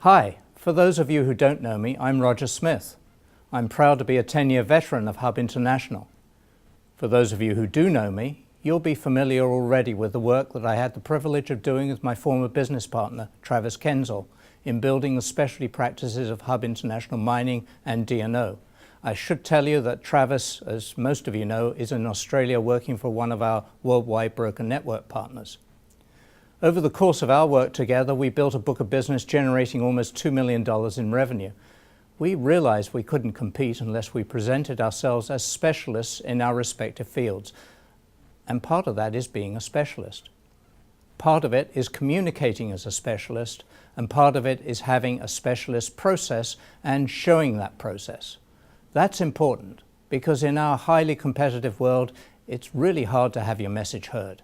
Hi, for those of you who don't know me, I'm Roger Smith. I'm proud to be a 10-year veteran of Hub International. For those of you who do know me, you'll be familiar already with the work that I had the privilege of doing with my former business partner, Travis Kenzel, in building the specialty practices of Hub International Mining and D&O. I should tell you that Travis, as most of you know, is in Australia working for one of our worldwide broker network partners. Over the course of our work together, we built a book of business generating almost $2 million in revenue. We realized we couldn't compete unless we presented ourselves as specialists in our respective fields. And part of that is being a specialist. Part of it is communicating as a specialist, and part of it is having a specialist process and showing that process. That's important because in our highly competitive world, it's really hard to have your message heard.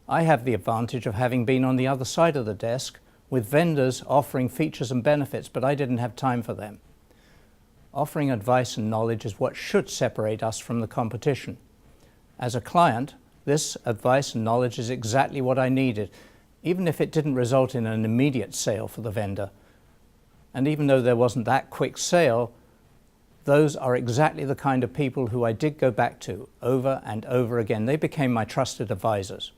I have the advantage of having been on the other side of the desk with vendors offering features and benefits, but I didn't have time for them. Offering advice and knowledge is what should separate us from the competition. As a client, this advice and knowledge is exactly what I needed, even if it didn't result in an immediate sale for the vendor. And even though there wasn't that quick sale, those are exactly the kind of people who I did go back to over and over again. They became my trusted advisors.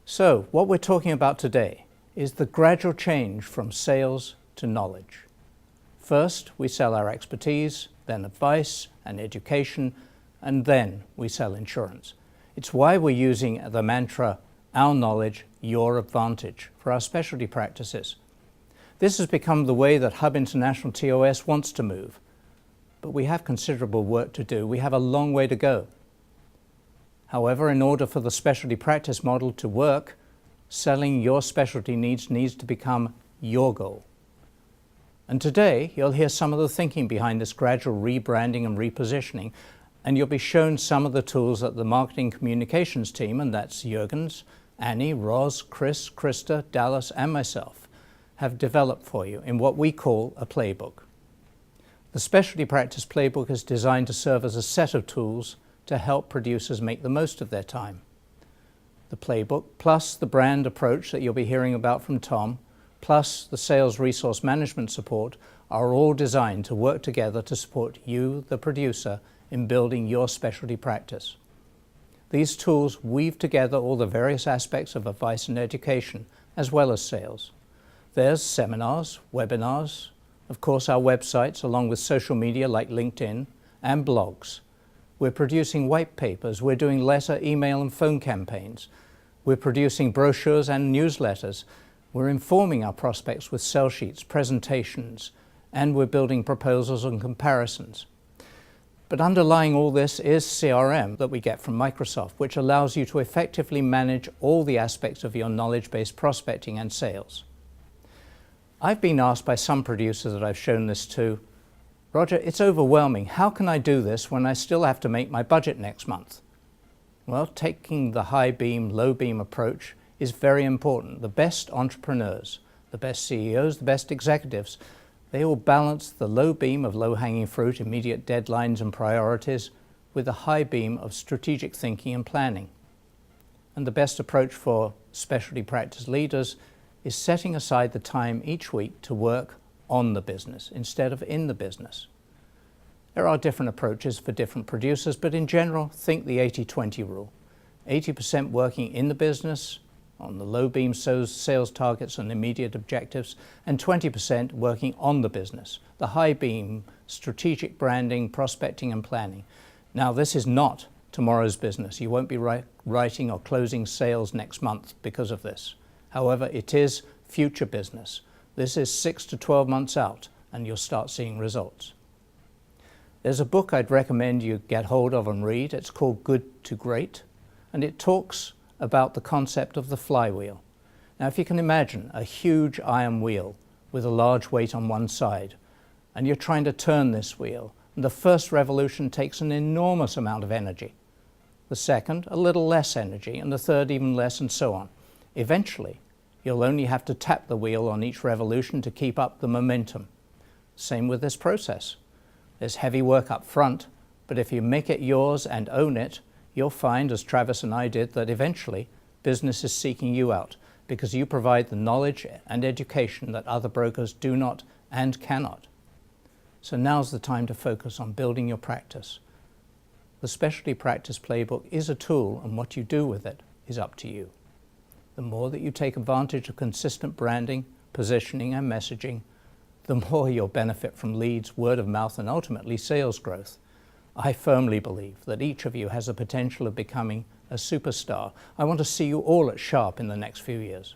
So what we're talking about today is the gradual change from sales to knowledge. First, we sell our expertise, then advice and education, and then we sell insurance. It's why we're using the mantra, our knowledge, your advantage, for our specialty practices. This has become the way that Hub International TOS wants to move. But we have considerable work to do. We have a long way to go. However, in order for the specialty practice model to work, selling your specialty needs to become your goal. And today, you'll hear some of the thinking behind this gradual rebranding and repositioning, and you'll be shown some of the tools that the marketing communications team, and that's Jürgens, Annie, Roz, Chris, Krista, Dallas, and myself, have developed for you in what we call a playbook. The specialty practice playbook is designed to serve as a set of tools to help producers make the most of their time. The playbook, plus the brand approach that you'll be hearing about from Tom, plus the sales resource management support, are all designed to work together to support you, the producer, in building your specialty practice. These tools weave together all the various aspects of advice and education, as well as sales. There's seminars, webinars, of course our websites, along with social media like LinkedIn, and blogs. We're producing white papers, we're doing letter, email and phone campaigns. We're producing brochures and newsletters. We're informing our prospects with sell sheets, presentations, and we're building proposals and comparisons. But underlying all this is CRM that we get from Microsoft, which allows you to effectively manage all the aspects of your knowledge-based prospecting and sales. I've been asked by some producers that I've shown this to, Roger, it's overwhelming. How can I do this when I still have to make my budget next month? Well, taking the high beam, low beam approach is very important. The best entrepreneurs, the best CEOs, the best executives, they all balance the low beam of low-hanging fruit, immediate deadlines and priorities, with the high beam of strategic thinking and planning. And the best approach for specialty practice leaders is setting aside the time each week to work on the business instead of in the business. There are different approaches for different producers, but in general, think the 80-20 rule. 80% working in the business, on the low beam sales targets and immediate objectives, and 20% working on the business, the high beam, strategic branding, prospecting and planning. Now, this is not tomorrow's business. You won't be writing or closing sales next month because of this. However, it is future business. This is 6 to 12 months out, and you'll start seeing results. There's a book I'd recommend you get hold of and read. It's called Good to Great, and it talks about the concept of the flywheel. Now, if you can imagine a huge iron wheel with a large weight on one side, and you're trying to turn this wheel, and the first revolution takes an enormous amount of energy. The second, a little less energy, and the third even less, and so on. Eventually, you'll only have to tap the wheel on each revolution to keep up the momentum. Same with this process. There's heavy work up front, but if you make it yours and own it, you'll find, as Travis and I did, that eventually business is seeking you out. because you provide the knowledge and education that other brokers do not and cannot. So now's the time to focus on building your practice. The Specialty Practice Playbook is a tool, and what you do with it is up to you. The more that you take advantage of consistent branding, positioning, and messaging, the more you'll benefit from leads, word of mouth, and ultimately sales growth. I firmly believe that each of you has the potential of becoming a superstar. I want to see you all at Sharp in the next few years.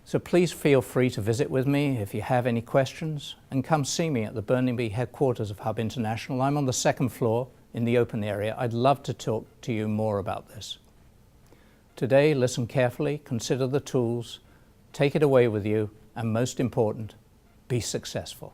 So please feel free to visit with me if you have any questions, and come see me at the Burnaby headquarters of Hub International. I'm on the second floor in the open area. I'd love to talk to you more about this. Today, listen carefully, consider the tools, take it away with you, and most important, be successful.